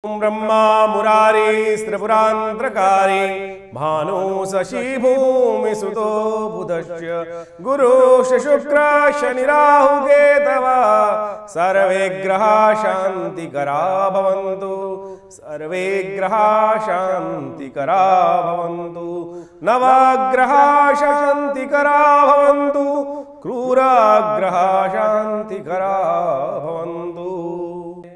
ब्रह्मा मुरारी त्रिपुरांतरकारी भानु शशि भूमि सुतो बुधश्च गुरु शुक्र शनि राहु केतवा सर्वे ग्रहा शांतिकरा भवन्तु सर्वे ग्रहा शांतिकरा भवन्तु नवग्रहा शांतिकरा भवन्तु क्रूराग्रहा शांतिकरा भवन्तु।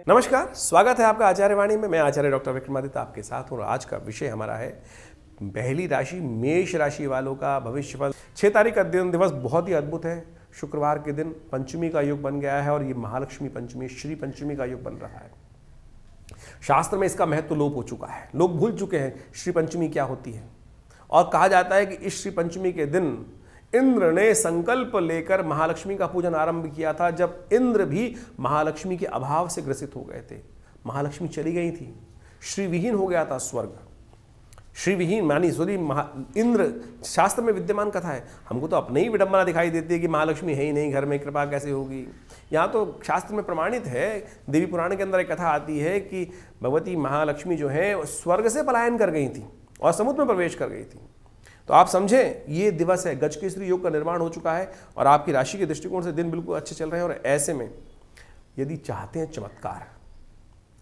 नमस्कार, स्वागत है आपका आचार्य वाणी में। मैं आचार्य डॉक्टर विक्रमादित्य आपके साथ हूँ। आज का विषय हमारा है पहली राशि मेष राशि वालों का भविष्यफल। 6 तारीख का दिवस बहुत ही अद्भुत है। शुक्रवार के दिन पंचमी का योग बन गया है और ये महालक्ष्मी पंचमी, श्री पंचमी का योग बन रहा है। शास्त्र में इसका महत्व लोप हो चुका है, लोग भूल चुके हैं श्री पंचमी क्या होती है। और कहा जाता है कि इस श्री पंचमी के दिन इंद्र ने संकल्प लेकर महालक्ष्मी का पूजन आरंभ किया था, जब इंद्र भी महालक्ष्मी के अभाव से ग्रसित हो गए थे। महालक्ष्मी चली गई थी, श्रीविहीन हो गया था स्वर्ग। श्रीविहीन मानी सॉरी इंद्र शास्त्र में विद्यमान कथा है। हमको तो अपने ही विडंबना दिखाई देती है कि महालक्ष्मी है ही नहीं, घर में कृपा कैसे होगी। यहाँ तो शास्त्र में प्रमाणित है, देवी पुराण के अंदर एक कथा आती है कि भगवती महालक्ष्मी जो है स्वर्ग से पलायन कर गई थी और समुद्र में प्रवेश कर गई थी। तो आप समझें, ये दिवस है, गजकेसरी योग का निर्माण हो चुका है और आपकी राशि के दृष्टिकोण से दिन बिल्कुल अच्छे चल रहे हैं। और ऐसे में यदि चाहते हैं चमत्कार,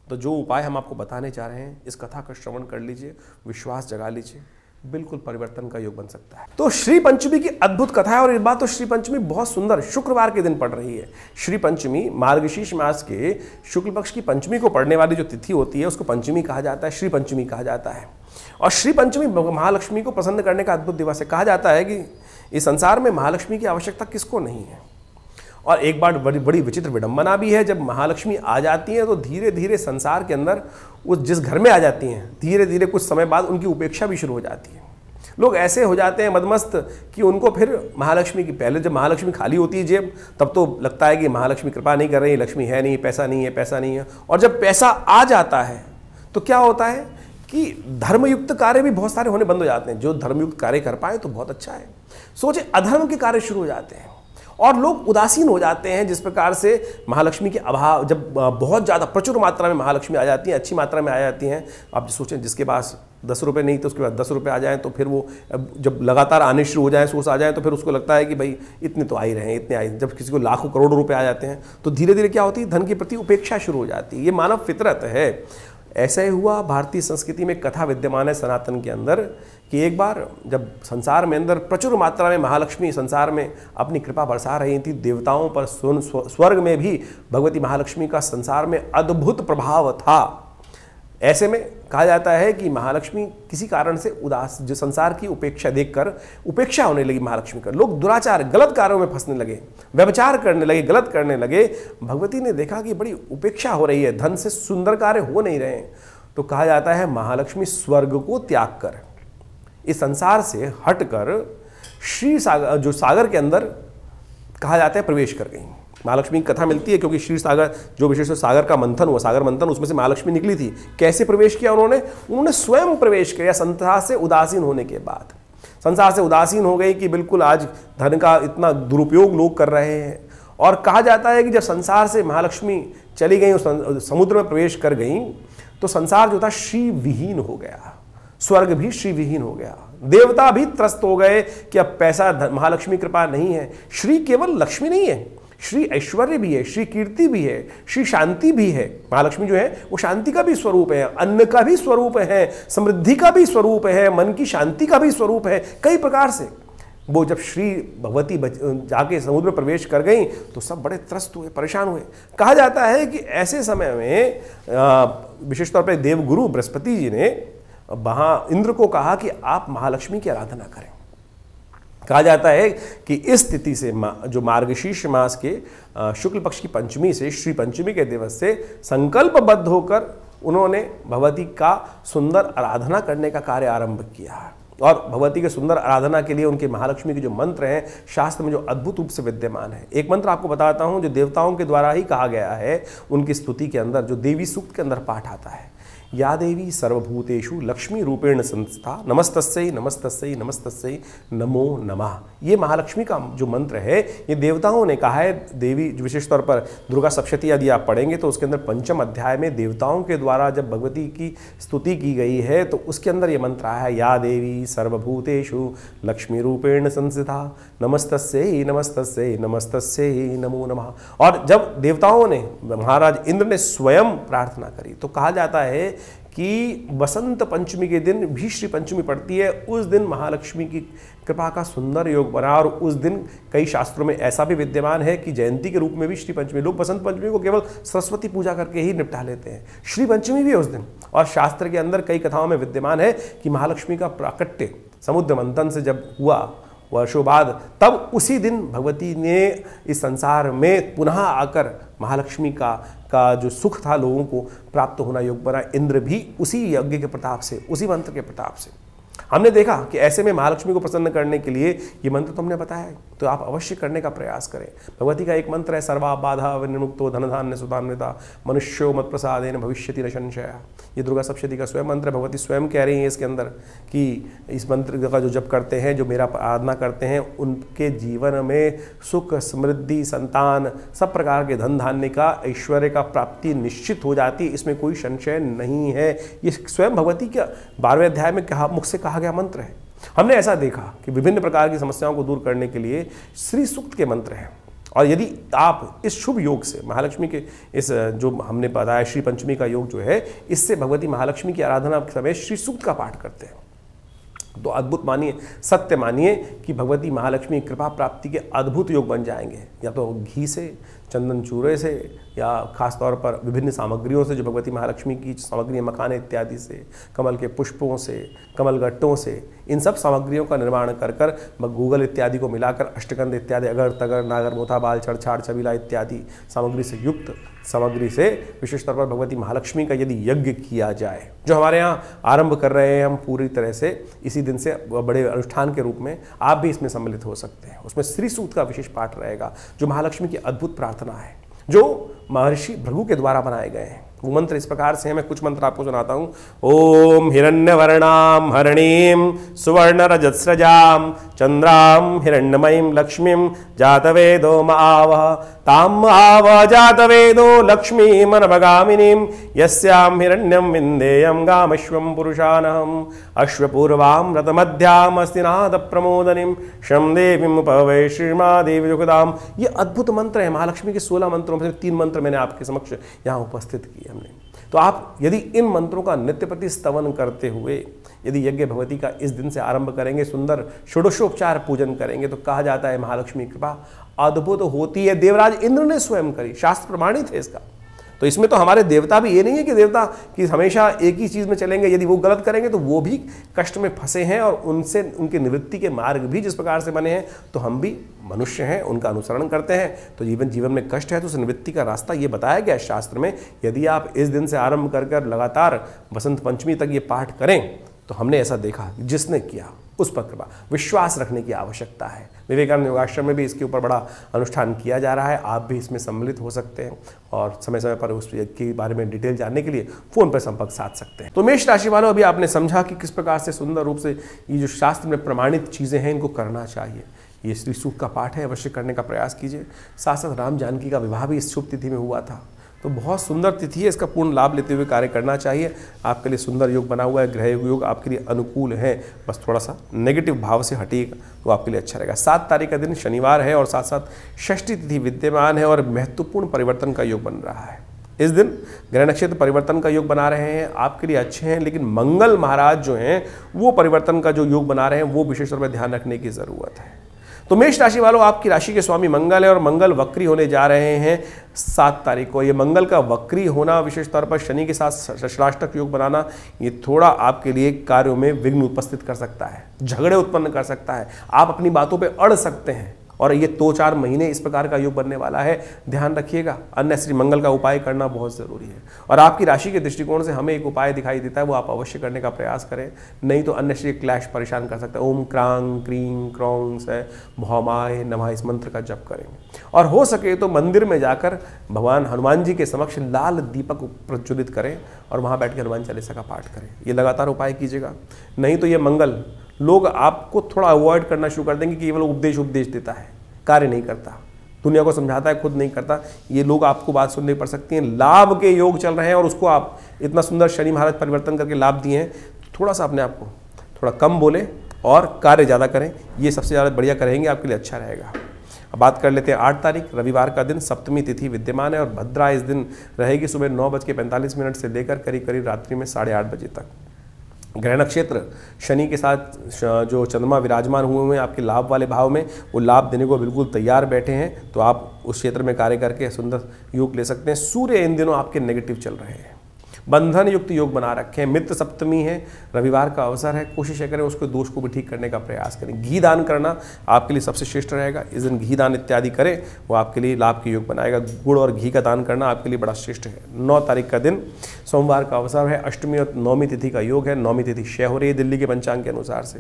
तो जो उपाय हम आपको बताने जा रहे हैं, इस कथा का श्रवण कर लीजिए, विश्वास जगा लीजिए, बिल्कुल परिवर्तन का योग बन सकता है। तो श्री पंचमी की अद्भुत कथा है और इस बात तो श्री पंचमी बहुत सुंदर शुक्रवार के दिन पड़ रही है। श्री पंचमी मार्गशीर्ष मास के शुक्ल पक्ष की पंचमी को पड़ने वाली जो तिथि होती है उसको पंचमी कहा जाता है, श्री पंचमी कहा जाता है। और श्री पंचमी महालक्ष्मी को प्रसन्न करने का अद्भुत दिवस है। कहा जाता है कि इस संसार में महालक्ष्मी की आवश्यकता किसको नहीं है। और एक बार बड़ी विचित्र विडंबना भी है, जब महालक्ष्मी आ जाती हैं तो धीरे धीरे संसार के अंदर वो जिस घर में आ जाती हैं, धीरे धीरे कुछ समय बाद उनकी उपेक्षा भी शुरू हो जाती है। लोग ऐसे हो जाते हैं मदमस्त कि उनको फिर महालक्ष्मी की, पहले जब महालक्ष्मी खाली होती है जेब, तब तो लगता है कि महालक्ष्मी कृपा नहीं कर रही, लक्ष्मी है नहीं, पैसा नहीं है, पैसा नहीं है। और जब पैसा आ जाता है तो क्या होता है कि धर्मयुक्त कार्य भी बहुत सारे होने बंद हो जाते हैं। जो धर्मयुक्त कार्य कर पाए तो बहुत अच्छा है, सोचे अधर्म के कार्य शुरू हो जाते हैं और लोग उदासीन हो जाते हैं। जिस प्रकार से महालक्ष्मी के अभाव, जब बहुत ज़्यादा प्रचुर मात्रा में महालक्ष्मी आ जाती हैं, अच्छी मात्रा में आ जाती हैं, आप सोचें जिसके पास 10 रुपये नहीं तो उसके बाद 10 रुपये आ जाएं, तो फिर वो जब लगातार आने शुरू हो जाए, सोर्स आ जाए, तो फिर उसको लगता है कि भाई इतने तो आ ही रहे हैं, इतने आए। जब किसी को लाखों करोड़ों रुपये आ जाते हैं तो धीरे धीरे क्या होती है, धन के प्रति उपेक्षा शुरू हो जाती है। ये मानव फितरत है। ऐसा ही हुआ भारतीय संस्कृति में कथा विद्यमान है सनातन के अंदर कि एक बार जब संसार में अंदर प्रचुर मात्रा में महालक्ष्मी संसार में अपनी कृपा बरसा रही थी, देवताओं पर स्वर्ग में भी भगवती महालक्ष्मी का संसार में अद्भुत प्रभाव था। ऐसे में कहा जाता है कि महालक्ष्मी किसी कारण से उदास, जो संसार की उपेक्षा देखकर उपेक्षा होने लगी महालक्ष्मी का, लोग दुराचार गलत कार्यों में फंसने लगे, व्यभिचार करने लगे, गलत करने लगे। भगवती ने देखा कि बड़ी उपेक्षा हो रही है, धन से सुंदर कार्य हो नहीं रहे हैं। तो कहा जाता है महालक्ष्मी स्वर्ग को त्याग कर, इस संसार से हटकर श्री सागर, जो सागर के अंदर कहा जाता है प्रवेश कर गई। महालक्ष्मी की कथा मिलती है क्योंकि क्षीर सागर जो विशेष सागर का मंथन हुआ, सागर मंथन, उसमें से महालक्ष्मी निकली थी। कैसे प्रवेश किया उन्होंने स्वयं प्रवेश किया। संसार से उदासीन होने के बाद, संसार से उदासीन हो गई कि बिल्कुल आज धन का इतना दुरुपयोग लोग कर रहे हैं। और कहा जाता है कि जब संसार से महालक्ष्मी चली गई, समुद्र में प्रवेश कर गई, तो संसार जो था श्री विहीन हो गया, स्वर्ग भी श्री विहीन हो गया, देवता भी त्रस्त हो गए कि अब पैसा महालक्ष्मी कृपा नहीं है। श्री केवल लक्ष्मी नहीं है, श्री ऐश्वर्य भी है, श्री कीर्ति भी है, श्री शांति भी है। महालक्ष्मी जो है वो शांति का भी स्वरूप है, अन्न का भी स्वरूप है, समृद्धि का भी स्वरूप है, मन की शांति का भी स्वरूप है। कई प्रकार से वो जब श्री भगवती जाके समुद्र में प्रवेश कर गई तो सब बड़े त्रस्त हुए, परेशान हुए। कहा जाता है कि ऐसे समय में विशेष तौर पर देवगुरु बृहस्पति जी ने वहाँ इंद्र को कहा कि आप महालक्ष्मी की आराधना करें। कहा जाता है कि इस तिथि से जो मार्गशीर्ष मास के शुक्ल पक्ष की पंचमी से श्री पंचमी के दिवस से संकल्पबद्ध होकर उन्होंने भगवती का सुंदर आराधना करने का कार्य आरंभ किया। और भगवती के सुंदर आराधना के लिए उनके महालक्ष्मी के जो मंत्र हैं शास्त्र में जो अद्भुत रूप से विद्यमान है। एक मंत्र आपको बताता हूं जो देवताओं के द्वारा ही कहा गया है, उनकी स्तुति के अंदर जो देवी सूक्त के अंदर पाठ आता है, या देवी सर्वभूतेषु लक्ष्मी रूपेण संस्था नमस्तस्यै नमस्तस्यै नमस्तस्यै नमो नमः। ये महालक्ष्मी का जो मंत्र है ये देवताओं ने कहा है। देवी विशेष तौर पर दुर्गा सप्तशती यदि आप पढ़ेंगे तो उसके अंदर पंचम अध्याय में देवताओं के द्वारा जब भगवती की स्तुति की गई है तो उसके अंदर ये मंत्र आया है, या देवी सर्वभूतेषु लक्ष्मी रूपेण संस्थिता नमस्तस्यै नमस्तस्यै नमस्तस्यै नमो नमः। और जब देवताओं ने महाराज इंद्र ने स्वयं प्रार्थना करी तो कहा जाता है कि बसंत पंचमी के दिन भी श्री पंचमी पड़ती है, उस दिन महालक्ष्मी की कृपा का सुंदर योग बना। और उस दिन कई शास्त्रों में ऐसा भी विद्यमान है कि जयंती के रूप में भी श्री पंचमी, लोग बसंत पंचमी को केवल सरस्वती पूजा करके ही निपटा लेते हैं, श्री पंचमी भी उस दिन। और शास्त्र के अंदर कई कथाओं में विद्यमान है कि महालक्ष्मी का प्राकट्य समुद्र मंथन से जब हुआ वर्षों बाद, तब उसी दिन भगवती ने इस संसार में पुनः आकर महालक्ष्मी का जो सुख था लोगों को प्राप्त होना योग बना। इंद्र भी उसी यज्ञ के प्रताप से, उसी मंत्र के प्रताप से। हमने देखा कि ऐसे में महालक्ष्मी को प्रसन्न करने के लिए ये मंत्र तो हमने बताया है, तो आप अवश्य करने का प्रयास करें। भगवती का एक मंत्र है, सर्वा बाधा विनिर्मुक्तो धन धान्य सुधान्विता मनुष्यो मत प्रसादेन भविष्यति न संशय। ये दुर्गा सप्तशती का स्वयं मंत्र है। भगवती स्वयं कह रही हैं इसके अंदर कि इस मंत्र का जो जप करते हैं, जो मेरा आराधना करते हैं, उनके जीवन में सुख समृद्धि संतान सब प्रकार के धन धान्य का ऐश्वर्य का प्राप्ति निश्चित हो जाती है, इसमें कोई संशय नहीं है। ये स्वयं भगवती के 12वें अध्याय में मुख से कहा गया मंत्र है। हमने ऐसा देखा कि विभिन्न प्रकार की समस्याओं को दूर करने के लिए श्री सूक्त के मंत्र हैं। और यदि आप इस शुभ योग से महालक्ष्मी के इस जो हमने बताया श्री पंचमी का योग जो है, इससे भगवती महालक्ष्मी की आराधना के समय श्री सूक्त का पाठ करते हैं तो अद्भुत मानिए, सत्य मानिए कि भगवती महालक्ष्मी कृपा प्राप्ति के अद्भुत योग बन जाएंगे। या तो घी से, चंदन चूरे से, या खास तौर पर विभिन्न सामग्रियों से जो भगवती महालक्ष्मी की सामग्री मखाने इत्यादि से, कमल के पुष्पों से, कमल गट्टों से, इन सब सामग्रियों का निर्माण कर कर गूगल इत्यादि को मिलाकर अष्टगंध इत्यादि अगर तगर नागर मोथा बाल छड़छाड़ छबीला इत्यादि सामग्री से युक्त सामग्री से विशेष तौर पर भगवती महालक्ष्मी का यदि यज्ञ किया जाए, जो हमारे यहाँ आरंभ कर रहे हैं हम पूरी तरह से इसी दिन से बड़े अनुष्ठान के रूप में, आप भी इसमें सम्मिलित हो सकते हैं। उसमें श्री सूक्त का विशेष पाठ रहेगा जो महालक्ष्मी की अद्भुत प्रार्थना है, जो महर्षि भृगु के द्वारा बनाए गए हैं। वो मंत्र इस प्रकार से हैं, मैं कुछ मंत्र आपको सुनाता हूँ। ओम हिरण्यवर्णाम हरणीम सुवर्ण रजत्स्रजाम चंद्राम हिरण्यमयीं लक्ष्मीं जातवेदो मावह ताम आव जातवेदो लक्ष्मीं मनभगामिनीं यस्यां हिरण्यं विन्देयं गामश्वं पुरुषानहम् अश्वपूर्वां रतमध्याम् अस्तिनाद प्रमोदनीं शं देवीं उपवै श्रीमादेवी दुखदाम। ये अद्भुत मंत्र है। महालक्ष्मी के 16 मंत्रों में से 3 मंत्र मैंने आपके समक्ष यहाँ उपस्थित किए हमने। तो आप यदि इन मंत्रों का नित्य प्रति स्तवन करते हुए यदि यज्ञ भगवती का इस दिन से आरंभ करेंगे, सुंदर षोडशोपचार पूजन करेंगे, तो कहा जाता है महालक्ष्मी कृपा अद्भुत होती है। देवराज इंद्र ने स्वयं करी, शास्त्र प्रमाणित है इसका। तो इसमें तो हमारे देवता भी, ये नहीं है कि देवता कि हमेशा एक ही चीज़ में चलेंगे, यदि वो गलत करेंगे तो वो भी कष्ट में फंसे हैं और उनसे उनके निवृत्ति के मार्ग भी जिस प्रकार से बने हैं, तो हम भी मनुष्य हैं, उनका अनुसरण करते हैं। तो जीवन में कष्ट है तो उस निवृत्ति का रास्ता ये बताया गया है शास्त्र में। यदि आप इस दिन से आरंभ कर लगातार बसंत पंचमी तक ये पाठ करें तो हमने ऐसा देखा, जिसने किया उस पर कृपा, विश्वास रखने की आवश्यकता है। विवेकानंद योगाश्रम में भी इसके ऊपर बड़ा अनुष्ठान किया जा रहा है, आप भी इसमें सम्मिलित हो सकते हैं और समय समय पर उस के बारे में डिटेल जानने के लिए फ़ोन पर संपर्क साध सकते हैं। तो मेष राशि वालों, अभी आपने समझा कि किस प्रकार से सुंदर रूप से ये जो शास्त्र में प्रमाणित चीज़ें हैं इनको करना चाहिए। ये श्री सूक्त का पाठ है, अवश्य करने का प्रयास कीजिए। साथ साथ राम जानकी का विवाह भी इस शुभ तिथि में हुआ था, तो बहुत सुंदर तिथि है, इसका पूर्ण लाभ लेते हुए कार्य करना चाहिए। आपके लिए सुंदर योग बना हुआ है, ग्रह योग आपके लिए अनुकूल है, बस थोड़ा सा नेगेटिव भाव से हटिएगा तो आपके लिए अच्छा रहेगा। 7 तारीख का दिन शनिवार है और साथ साथ षष्ठी तिथि विद्यमान है और महत्वपूर्ण परिवर्तन का योग बन रहा है। इस दिन ग्रह नक्षत्र परिवर्तन का योग बना रहे हैं, आपके लिए अच्छे हैं, लेकिन मंगल महाराज जो हैं वो परिवर्तन का जो योग बना रहे हैं वो विशेष तौर पर ध्यान रखने की ज़रूरत है। तो मेष राशि वालों, आपकी राशि के स्वामी मंगल है और मंगल वक्री होने जा रहे हैं 7 तारीख को। ये मंगल का वक्री होना विशेष तौर पर शनि के साथ षष्ठाष्टक योग बनाना, ये थोड़ा आपके लिए कार्यों में विघ्न उपस्थित कर सकता है, झगड़े उत्पन्न कर सकता है, आप अपनी बातों पे अड़ सकते हैं और ये 2-4 महीने इस प्रकार का योग बनने वाला है, ध्यान रखिएगा। अननेसेसरी मंगल का उपाय करना बहुत ज़रूरी है। और आपकी राशि के दृष्टिकोण से हमें एक उपाय दिखाई देता है, वो आप अवश्य करने का प्रयास करें, नहीं तो अननेसेसरी क्लैश परेशान कर सकता है। ओम क्रांग क्रीं क्रौंग से भौमाय नमः इस मंत्र का जप करें। और हो सके तो मंदिर में जाकर भगवान हनुमान जी के समक्ष लाल दीपक प्रज्वलित करें और वहाँ बैठ के हनुमान चालीसा का पाठ करें। ये लगातार उपाय कीजिएगा, नहीं तो ये मंगल लोग आपको थोड़ा अवॉइड करना शुरू कर देंगे कि केवल उपदेश देता है, कार्य नहीं करता, दुनिया को समझाता है, खुद नहीं करता। ये लोग आपको बात सुननी पड़ सकती है। लाभ के योग चल रहे हैं और उसको आप इतना सुंदर शनि महाराज परिवर्तन करके लाभ दिए हैं, थोड़ा सा अपने आप को थोड़ा कम बोले और कार्य ज़्यादा करें, ये सबसे ज़्यादा बढ़िया करेंगे, आपके लिए अच्छा रहेगा। अब बात कर लेते हैं 8 तारीख रविवार का दिन, सप्तमी तिथि विद्यमान है और भद्रा इस दिन रहेगी सुबह 9:45 से लेकर करीब करीब रात्रि में 8:30 बजे तक। ग्रह नक्षत्र शनि के साथ जो चंद्रमा विराजमान हुए हैं आपके लाभ वाले भाव में, वो लाभ देने को बिल्कुल तैयार बैठे हैं, तो आप उस क्षेत्र में कार्य करके सुंदर योग ले सकते हैं। सूर्य इन दिनों आपके नेगेटिव चल रहे हैं, बंधन युक्त योग बना रखे हैं। मित्र सप्तमी है, रविवार का अवसर है, कोशिश करें उसको दोष को भी ठीक करने का प्रयास करें। घी दान करना आपके लिए सबसे श्रेष्ठ रहेगा, इस दिन घी दान इत्यादि करें, वो आपके लिए लाभ के योग बनाएगा। गुड़ और घी का दान करना आपके लिए बड़ा श्रेष्ठ है। 9 तारीख का दिन सोमवार का अवसर है, अष्टमी और नौमी तिथि का योग है। नौमी तिथि क्षय हो रही है दिल्ली के पंचांग के अनुसार से,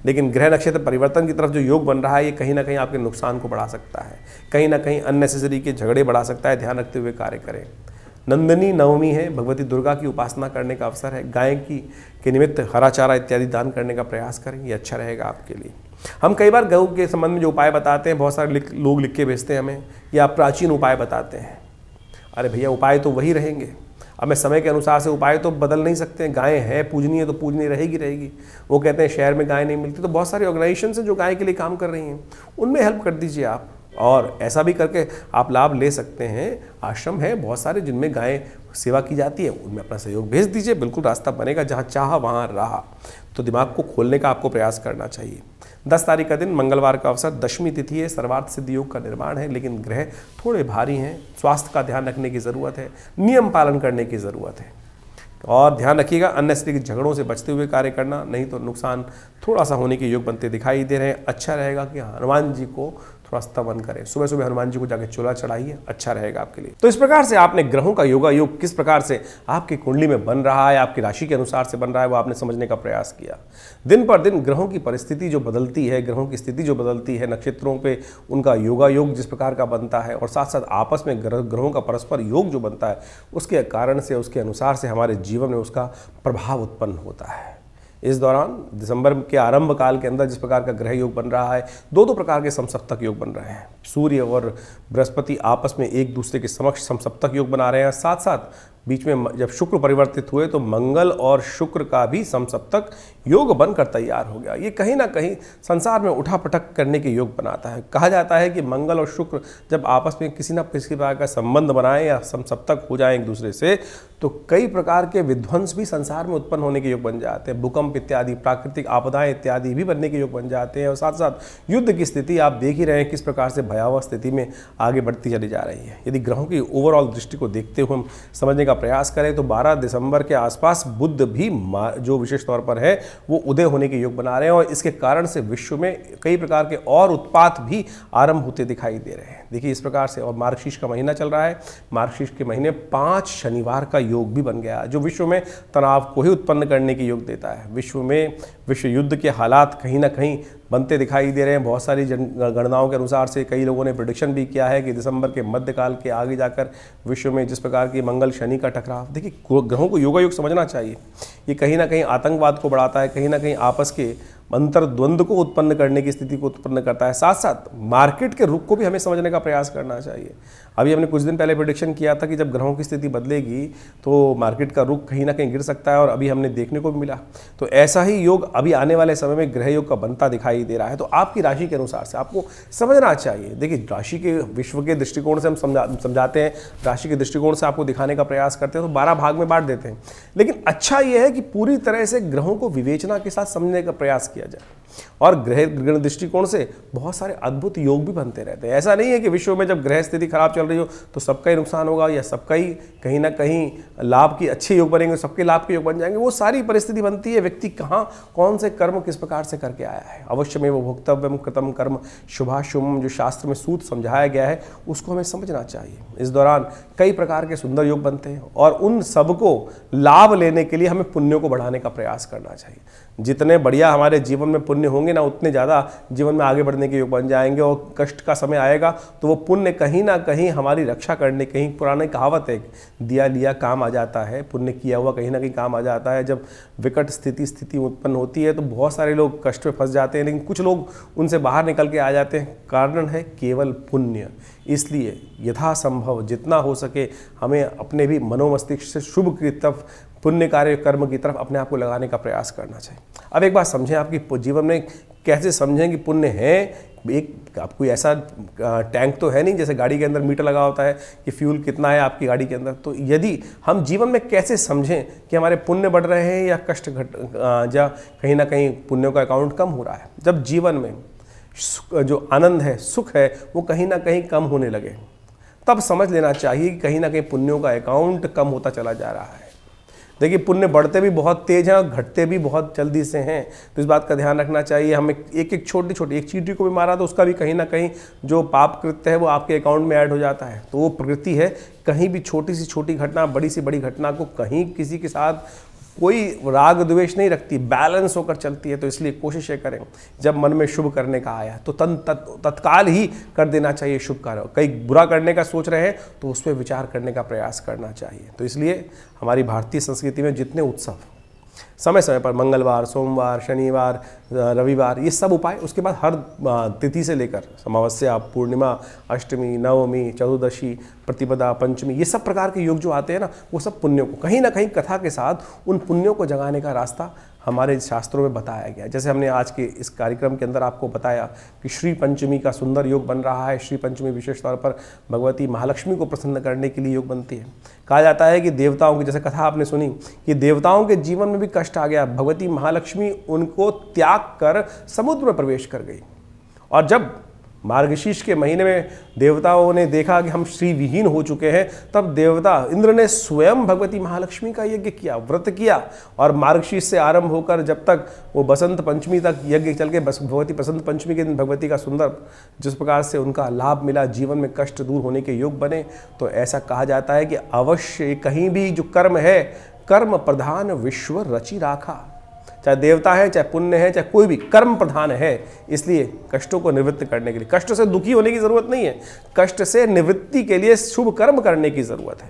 लेकिन ग्रह नक्षत्र परिवर्तन की तरफ जो योग बन रहा है, ये कहीं ना कहीं आपके नुकसान को बढ़ा सकता है, कहीं ना कहीं अननेसेसरी के झगड़े बढ़ा सकता है, ध्यान रखते हुए कार्य करें। नंदिनी नवमी है, भगवती दुर्गा की उपासना करने का अवसर है। गाय के निमित्त हरा चारा इत्यादि दान करने का प्रयास करें, ये अच्छा रहेगा आपके लिए। हम कई बार गऊ के संबंध में जो उपाय बताते हैं, बहुत सारे लोग लिख के भेजते हैं हमें, ये आप प्राचीन उपाय बताते हैं। अरे भैया, उपाय तो वही रहेंगे, अब मैं समय के अनुसार से उपाय तो बदल नहीं सकते हैं। गाय है पूजनीय तो पूजनीय रहेगी। वो कहते हैं शहर में गाय नहीं मिलती, तो बहुत सारी ऑर्गेनाइजेशन हैं जो गाय के लिए काम कर रही हैं, उनमें हेल्प कर दीजिए आप, और ऐसा भी करके आप लाभ ले सकते हैं। आश्रम है बहुत सारे जिनमें गाय सेवा की जाती है, उनमें अपना सहयोग भेज दीजिए, बिल्कुल रास्ता बनेगा, जहाँ चाहा वहाँ रहा। तो दिमाग को खोलने का आपको प्रयास करना चाहिए। 10 तारीख का दिन मंगलवार का अवसर, दशमी तिथि है, सर्वार्थ सिद्ध योग का निर्माण है, लेकिन ग्रह थोड़े भारी हैं, स्वास्थ्य का ध्यान रखने की ज़रूरत है, नियम पालन करने की ज़रूरत है। और ध्यान रखिएगा अननेसेसरी झगड़ों से बचते हुए कार्य करना, नहीं तो नुकसान थोड़ा सा होने के योग बनते दिखाई दे रहे हैं। अच्छा रहेगा कि हनुमान जी को थोड़ा स्तवन करें, सुबह सुबह हनुमान जी को जाकर चोला चढ़ाइए, अच्छा रहेगा आपके लिए। तो इस प्रकार से आपने ग्रहों का योगा योग किस प्रकार से आपकी कुंडली में बन रहा है, आपकी राशि के अनुसार से बन रहा है, वो आपने समझने का प्रयास किया। दिन पर दिन ग्रहों की परिस्थिति जो बदलती है, ग्रहों की स्थिति जो बदलती है, नक्षत्रों पे उनका योगा योग जिस प्रकार का बनता है, और साथ साथ आपस में ग्रहों का परस्पर योग जो बनता है, उसके कारण से, उसके अनुसार से हमारे जीवन में उसका प्रभाव उत्पन्न होता है। इस दौरान दिसंबर के आरंभ काल के अंदर जिस प्रकार का ग्रह योग बन रहा है, 2 प्रकार के समसप्तक योग बन रहे हैं। सूर्य और बृहस्पति आपस में एक दूसरे के समक्ष समसप्तक योग बना रहे हैं। साथ साथ बीच में जब शुक्र परिवर्तित हुए तो मंगल और शुक्र का भी समसप्तक योग बनकर तैयार हो गया। ये कहीं ना कहीं संसार में उठापटक करने के योग बनाता है। कहा जाता है कि मंगल और शुक्र जब आपस में किसी न किसी प्रकार का संबंध बनाएं या समसप्तक हो जाएं एक दूसरे से, तो कई प्रकार के विध्वंस भी संसार में उत्पन्न होने के योग बन जाते हैं। भूकंप इत्यादि, प्राकृतिक आपदाएं इत्यादि भी बनने के योग बन जाते हैं। और साथ साथ युद्ध की स्थिति आप देख ही रहे हैं किस प्रकार से भयावह स्थिति में आगे बढ़ती चली जा रही है। यदि ग्रहों की ओवरऑल दृष्टि को देखते हुए हम समझने का प्रयास करें तो 12 दिसंबर के आसपास बुध भी जो विशेष तौर पर है वो उदय होने के योग बना रहे हैं, और इसके कारण से विश्व में कई प्रकार के और उत्पात भी आरंभ होते दिखाई दे रहे हैं। देखिए इस प्रकार से, और मार्गशीर्ष का महीना चल रहा है, मार्गशीर्ष के महीने 5 शनिवार का योग भी बन गया, जो विश्व में तनाव को ही उत्पन्न करने के योग देता है। विश्व में विश्व युद्ध के हालात कहीं ना कहीं बनते दिखाई दे रहे हैं। बहुत सारी गणनाओं के अनुसार से कई लोगों ने प्रेडिक्शन भी किया है कि दिसंबर के मध्यकाल के आगे जाकर विश्व में जिस प्रकार की मंगल शनि का टकराव, देखिए ग्रहों को योगा योग समझना चाहिए। ये कहीं ना कहीं आतंकवाद को बढ़ाता है, कहीं ना कहीं आपस के अंतर्द्वंद को उत्पन्न करने की स्थिति को उत्पन्न करता है। साथ साथ मार्केट के रुख को भी हमें समझने का प्रयास करना चाहिए। अभी हमने कुछ दिन पहले प्रेडिक्शन किया था कि जब ग्रहों की स्थिति बदलेगी तो मार्केट का रुख कहीं ना कहीं गिर सकता है, और अभी हमने देखने को भी मिला। तो ऐसा ही योग अभी आने वाले समय में ग्रह योग का बनता दिखाई दे रहा है। तो आपकी राशि के अनुसार से आपको समझना चाहिए। देखिए राशि के विश्व के दृष्टिकोण से हम समझाते हैं, राशि के दृष्टिकोण से आपको दिखाने का प्रयास करते हैं, तो 12 भाग में बांट देते हैं। लेकिन अच्छा यह है कि पूरी तरह से ग्रहों को विवेचना के साथ समझने का प्रयास किया जाए। और ग्रह दृष्टिकोण से बहुत सारे अद्भुत योग भी बनते रहते हैं। ऐसा नहीं है कि विश्व में जब ग्रह स्थिति खराब चल रही हो तो सबका ही नुकसान होगा या सबका ही कहीं ना कहीं लाभ की अच्छे योग बनेंगे, सबके लाभ के योग बन जाएंगे। वो सारी परिस्थिति बनती है व्यक्ति कहाँ कौन से कर्म किस प्रकार से करके आया है। अवश्य में वो भोक्तव्यम कृतम कर्म शुभाशुभम जो शास्त्र में सूत्र समझाया गया है उसको हमें समझना चाहिए। इस दौरान कई प्रकार के सुंदर योग बनते हैं और उन सबको लाभ लेने के लिए हमें पुण्यों को बढ़ाने का प्रयास करना चाहिए। जितने बढ़िया हमारे जीवन में पुण्य होंगे ना उतने ज़्यादा जीवन में आगे बढ़ने के योग बन जाएंगे। और कष्ट का समय आएगा तो वो पुण्य कहीं ना कहीं हमारी रक्षा करने, कहीं पुरानी कहावत है दिया लिया काम आ जाता है, पुण्य किया हुआ कहीं ना कहीं काम आ जाता है। जब विकट स्थिति उत्पन्न होती है तो बहुत सारे लोग कष्ट में फंस जाते हैं, लेकिन कुछ लोग उनसे बाहर निकल के आ जाते हैं। कारण है केवल पुण्य। इसलिए यथासंभव जितना हो सके हमें अपने भी मनोमस्तिष्क से शुभ की तरफ, पुण्य कार्य कर्म की तरफ अपने आप को लगाने का प्रयास करना चाहिए। अब एक बात समझें, आपकी जीवन में कैसे समझें कि पुण्य है। एक आपको ऐसा टैंक तो है नहीं जैसे गाड़ी के अंदर मीटर लगा होता है कि फ्यूल कितना है आपकी गाड़ी के अंदर। तो यदि हम जीवन में कैसे समझें कि हमारे पुण्य बढ़ रहे हैं या कष्ट या कहीं ना कहीं पुण्यों का अकाउंट कम हो रहा है। जब जीवन में जो आनंद है, सुख है, वो कहीं ना कहीं कम होने लगे तब समझ लेना चाहिए कि कहीं ना कहीं पुण्यों का अकाउंट कम होता चला जा रहा है। देखिए पुण्य बढ़ते भी बहुत तेज हैं और घटते भी बहुत जल्दी से हैं, तो इस बात का ध्यान रखना चाहिए। हमें एक छोटी छोटी एक चींटी को भी मारा तो उसका भी कहीं ना कहीं जो पाप कृत्य है वो आपके अकाउंट में ऐड हो जाता है। तो वो प्रकृति है, कहीं भी छोटी सी छोटी घटना बड़ी सी बड़ी घटना को कहीं किसी के साथ कोई राग द्वेष नहीं रखती, बैलेंस होकर चलती है। तो इसलिए कोशिश ये करें जब मन में शुभ करने का आया तो तत्काल ही कर देना चाहिए शुभ कार्य। कई बुरा करने का सोच रहे हैं तो उस पर विचार करने का प्रयास करना चाहिए। तो इसलिए हमारी भारतीय संस्कृति में जितने उत्सव समय समय पर मंगलवार, सोमवार, शनिवार, रविवार, ये सब उपाय, उसके बाद हर तिथि से लेकर अमावस्या, पूर्णिमा, अष्टमी, नवमी, चतुर्दशी, प्रतिपदा, पंचमी, ये सब प्रकार के योग जो आते हैं ना वो सब पुण्यों को कहीं ना कहीं कथा के साथ उन पुण्यों को जगाने का रास्ता हमारे शास्त्रों में बताया गया। जैसे हमने आज के इस कार्यक्रम के अंदर आपको बताया कि श्री पंचमी का सुंदर योग बन रहा है। श्री पंचमी विशेष तौर पर भगवती महालक्ष्मी को प्रसन्न करने के लिए योग बनती है। कहा जाता है कि देवताओं की, जैसे कथा आपने सुनी कि देवताओं के जीवन में भी कष्ट आ गया, भगवती महालक्ष्मी उनको त्याग कर समुद्र में प्रवेश कर गई। और जब मार्गशीर्ष के महीने में देवताओं ने देखा कि हम श्री विहीन हो चुके हैं, तब देवता इंद्र ने स्वयं भगवती महालक्ष्मी का यज्ञ किया, व्रत किया। और मार्गशीर्ष से आरंभ होकर जब तक वो बसंत पंचमी तक यज्ञ चल के भगवती बसंत पंचमी के दिन भगवती का सुंदर जिस प्रकार से उनका लाभ मिला, जीवन में कष्ट दूर होने के योग बने। तो ऐसा कहा जाता है कि अवश्य कहीं भी जो कर्म है, कर्म प्रधान विश्व रचि राखा। चाहे देवता है, चाहे पुण्य है, चाहे कोई भी कर्म प्रधान है। इसलिए कष्टों को निवृत्त करने के लिए, कष्ट से दुखी होने की ज़रूरत नहीं है, कष्ट से निवृत्ति के लिए शुभ कर्म करने की ज़रूरत है।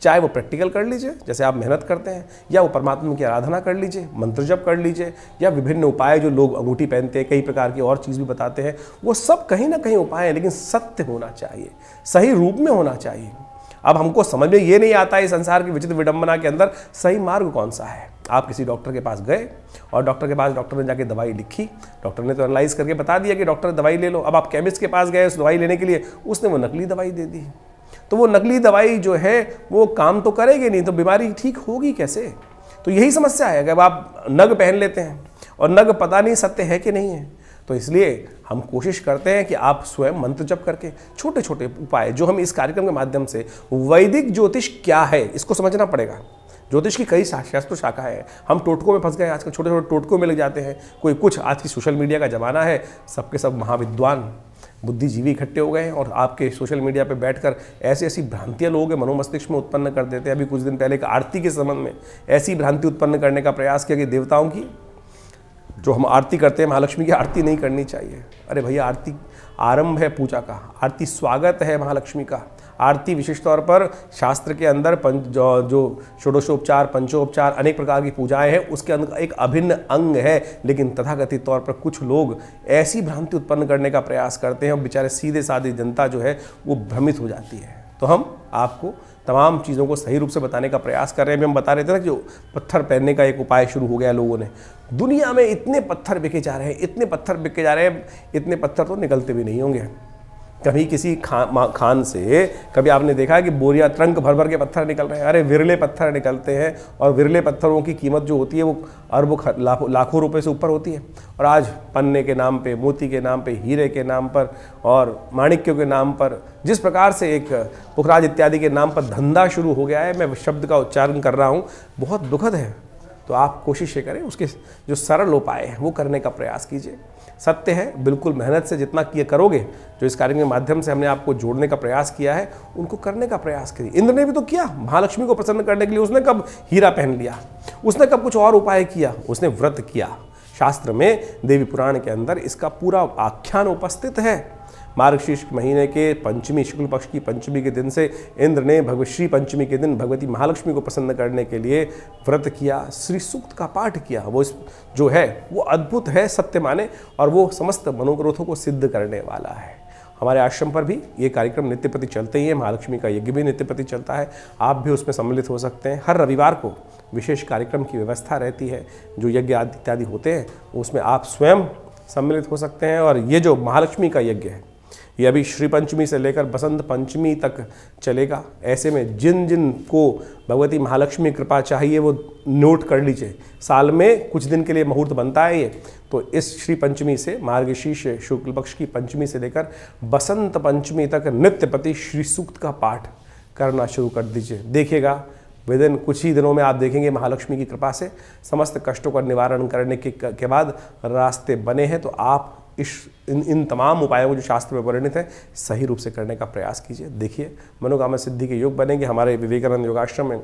चाहे वो प्रैक्टिकल कर लीजिए जैसे आप मेहनत करते हैं, या वो परमात्मा की आराधना कर लीजिए, मंत्र जप कर लीजिए, या विभिन्न उपाय जो लोग अंगूठी पहनते हैं, कई प्रकार की और चीज़ भी बताते हैं, वो सब कहीं ना कहीं उपाय हैं, लेकिन सत्य होना चाहिए, सही रूप में होना चाहिए। अब हमको समझ में ये नहीं आता है संसार की विचित्र विडंबना के अंदर सही मार्ग कौन सा है। आप किसी डॉक्टर के पास गए और डॉक्टर ने जाके दवाई लिखी, डॉक्टर ने तो एनालाइज करके बता दिया कि डॉक्टर दवाई ले लो। अब आप केमिस्ट के पास गए उस दवाई लेने के लिए, उसने वो नकली दवाई दे दी। तो वो नकली दवाई जो है वो काम तो करेगी नहीं, तो बीमारी ठीक होगी कैसे। तो यही समस्या है। अगर आप नग पहन लेते हैं और नग पता नहीं सत्य है कि नहीं है, तो इसलिए हम कोशिश करते हैं कि आप स्वयं मंत्र जप करके छोटे छोटे उपाय जो हम इस कार्यक्रम के माध्यम से, वैदिक ज्योतिष क्या है इसको समझना पड़ेगा। ज्योतिष की कई शास्त्र शाखा है, हम टोटकों में फंस गए, आजकल छोटे छोटे टोटकों में लग जाते हैं। कोई कुछ, आज की सोशल मीडिया का ज़माना है, सबके सब महाविद्वान बुद्धिजीवी इकट्ठे हो गए हैं और आपके सोशल मीडिया पे बैठकर ऐसी ऐसी भ्रांतियाँ लोगों के मनोमस्तिष्क में उत्पन्न कर देते हैं। अभी कुछ दिन पहले एक आरती के संबंध में ऐसी भ्रांति उत्पन्न करने का प्रयास किया कि देवताओं की जो हम आरती करते हैं, महालक्ष्मी की आरती नहीं करनी चाहिए। अरे भैया, आरती आरंभ है पूजा का, आरती स्वागत है महालक्ष्मी का। आरती विशेष तौर पर शास्त्र के अंदर जो षोडशोपचार, पंचोपचार, अनेक प्रकार की पूजाएं हैं, उसके अंदर एक अभिन्न अंग है। लेकिन तथाकथित तौर पर कुछ लोग ऐसी भ्रांति उत्पन्न करने का प्रयास करते हैं और बेचारे सीधे साधे जनता जो है वो भ्रमित हो जाती है। तो हम आपको तमाम चीज़ों को सही रूप से बताने का प्रयास कर रहे हैं। हम बता रहे थे ना कि जो पत्थर पहनने का एक उपाय शुरू हो गया लोगों ने, दुनिया में इतने पत्थर बिके जा रहे हैं, इतने पत्थर बिके जा रहे हैं, इतने पत्थर तो निकलते भी नहीं होंगे। कभी किसी खान से कभी आपने देखा है कि बोरिया ट्रंक भर भर के पत्थर निकल रहे हैं? अरे विरले पत्थर निकलते हैं, और विरले पत्थरों की कीमत जो होती है वो अरबों लाखों रुपए से ऊपर होती है। और आज पन्ने के नाम पे, मोती के नाम पे, हीरे के नाम पर और माणिक्यों के नाम पर जिस प्रकार से एक पुखराज इत्यादि के नाम पर धंधा शुरू हो गया है, मैं शब्द का उच्चारण कर रहा हूँ, बहुत दुखद है। तो आप कोशिश करें, उसके जो सरल उपाय हैं वो करने का प्रयास कीजिए। सत्य है, बिल्कुल मेहनत से जितना किया करोगे, जो इस कार्यक्रम के माध्यम से हमने आपको जोड़ने का प्रयास किया है, उनको करने का प्रयास करिए। इंद्र ने भी तो किया, महालक्ष्मी को प्रसन्न करने के लिए उसने कब हीरा पहन लिया, उसने कब कुछ और उपाय किया, उसने व्रत किया। शास्त्र में देवी पुराण के अंदर इसका पूरा आख्यान उपस्थित है। मार्गशीर्ष महीने के पंचमी, शुक्ल पक्ष की पंचमी के दिन से इंद्र ने भगवश्री पंचमी के दिन भगवती महालक्ष्मी को प्रसन्न करने के लिए व्रत किया, श्री सूक्त का पाठ किया। वो जो है वो अद्भुत है, सत्य माने, और वो समस्त मनोग्रोथों को सिद्ध करने वाला है। हमारे आश्रम पर भी ये कार्यक्रम नित्य प्रति चलते ही है, महालक्ष्मी का यज्ञ भी नित्य प्रति चलता है। आप भी उसमें सम्मिलित हो सकते हैं। हर रविवार को विशेष कार्यक्रम की व्यवस्था रहती है, जो यज्ञ आदि इत्यादि होते हैं उसमें आप स्वयं सम्मिलित हो सकते हैं। और ये जो महालक्ष्मी का यज्ञ है, ये अभी श्री पंचमी से लेकर बसंत पंचमी तक चलेगा। ऐसे में जिन जिन को भगवती महालक्ष्मी कृपा चाहिए वो नोट कर लीजिए। साल में कुछ दिन के लिए मुहूर्त बनता है ये, तो इस श्री पंचमी से, मार्गशीर्ष शुक्ल पक्ष की पंचमी से लेकर बसंत पंचमी तक नित्य प्रति श्री सूक्त का पाठ करना शुरू कर दीजिए। देखिएगा विदिन कुछ ही दिनों में आप देखेंगे महालक्ष्मी की कृपा से समस्त कष्टों का निवारण करने के बाद रास्ते बने हैं। तो आप इन तमाम उपायों को जो शास्त्र में वर्णित है सही रूप से करने का प्रयास कीजिए। देखिए मनोकामना सिद्धि के योग बनेंगे। हमारे विवेकानंद योगाश्रम में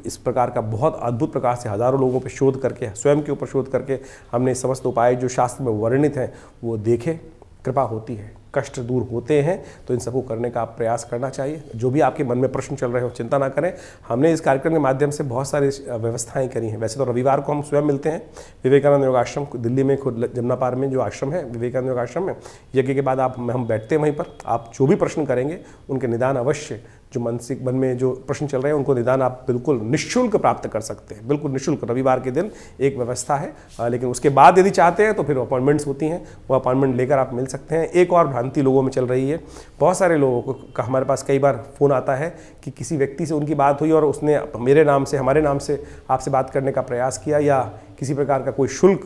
इस प्रकार का बहुत अद्भुत प्रकार से हजारों लोगों पर शोध करके, स्वयं के ऊपर शोध करके हमने समस्त उपाय जो शास्त्र में वर्णित हैं वो देखे। कृपा होती है, कष्ट दूर होते हैं, तो इन सबको करने का आप प्रयास करना चाहिए। जो भी आपके मन में प्रश्न चल रहे हो चिंता ना करें, हमने इस कार्यक्रम के माध्यम से बहुत सारी व्यवस्थाएं करी हैं। वैसे तो रविवार को हम स्वयं मिलते हैं विवेकानंद योगाश्रम दिल्ली में, खुद जमुना पार्क में जो आश्रम है विवेकानंद योगाश्रम में, यज्ञ के बाद हम बैठते हैं वहीं पर। आप जो भी प्रश्न करेंगे उनके निदान अवश्य, जो मानसिक मन में जो प्रश्न चल रहे हैं उनको निदान आप बिल्कुल निःशुल्क प्राप्त कर सकते हैं, बिल्कुल निःशुल्क। रविवार के दिन एक व्यवस्था है, लेकिन उसके बाद यदि चाहते हैं तो फिर अपॉइंटमेंट्स होती हैं, वो अपॉइंटमेंट लेकर आप मिल सकते हैं। एक और भ्रांति लोगों में चल रही है, बहुत सारे लोगों का हमारे पास कई बार फ़ोन आता है कि किसी व्यक्ति से उनकी बात हुई और उसने मेरे नाम से, हमारे नाम से आपसे बात करने का प्रयास किया, या किसी प्रकार का कोई शुल्क,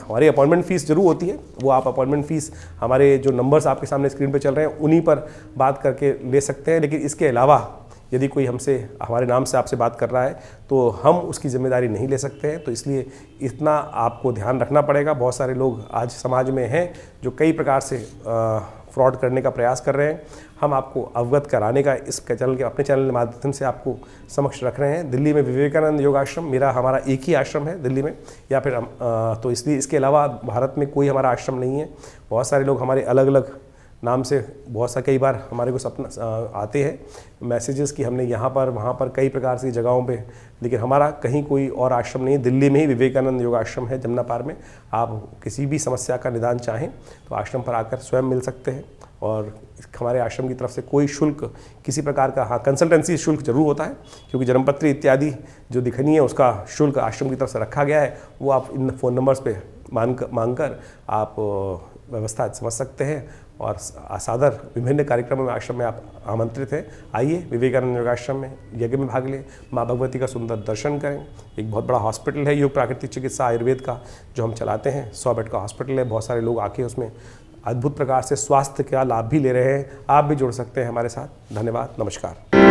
हमारी अपॉइंटमेंट फ़ीस जरूर होती है, वो आप अपॉइंटमेंट फ़ीस हमारे जो नंबर्स आपके सामने स्क्रीन पे चल रहे हैं उन्हीं पर बात करके ले सकते हैं। लेकिन इसके अलावा यदि कोई हमसे, हमारे नाम से आपसे बात कर रहा है तो हम उसकी जिम्मेदारी नहीं ले सकते हैं। तो इसलिए इतना आपको ध्यान रखना पड़ेगा। बहुत सारे लोग आज समाज में हैं जो कई प्रकार से फ्रॉड करने का प्रयास कर रहे हैं। हम आपको अवगत कराने का इस चैनल के, अपने चैनल के माध्यम से आपको समक्ष रख रहे हैं। दिल्ली में विवेकानंद योगाश्रम हमारा एक ही आश्रम है दिल्ली में, या फिर तो इसलिए इसके अलावा भारत में कोई हमारा आश्रम नहीं है। बहुत सारे लोग हमारे अलग अलग नाम से, बहुत सा कई बार हमारे को सपना आते हैं मैसेजेस कि हमने यहाँ पर वहाँ पर कई प्रकार की जगहों पे, लेकिन हमारा कहीं कोई और आश्रम नहीं है। दिल्ली में ही विवेकानंद योगाश्रम है जमुना पार्क में। आप किसी भी समस्या का निदान चाहें तो आश्रम पर आकर स्वयं मिल सकते हैं। और हमारे आश्रम की तरफ से कोई शुल्क किसी प्रकार का, हाँ कंसल्टेंसी शुल्क जरूर होता है, क्योंकि जन्मपत्री इत्यादि जो दिखनी है उसका शुल्क आश्रम की तरफ से रखा गया है। वो आप इन फ़ोन नंबर्स पे मांग कर आप व्यवस्था समझ सकते हैं। और सादर विभिन्न कार्यक्रमों में आश्रम में आप आमंत्रित हैं। आइए विवेकानंद योगाश्रम में यज्ञ में भाग लें, माँ भगवती का सुंदर दर्शन करें। एक बहुत बड़ा हॉस्पिटल है योग प्राकृतिक चिकित्सा आयुर्वेद का जो हम चलाते हैं, 100 बेड का हॉस्पिटल है। बहुत सारे लोग आके उसमें अद्भुत प्रकार से स्वास्थ्य का लाभ भी ले रहे हैं। आप भी जुड़ सकते हैं हमारे साथ। धन्यवाद, नमस्कार।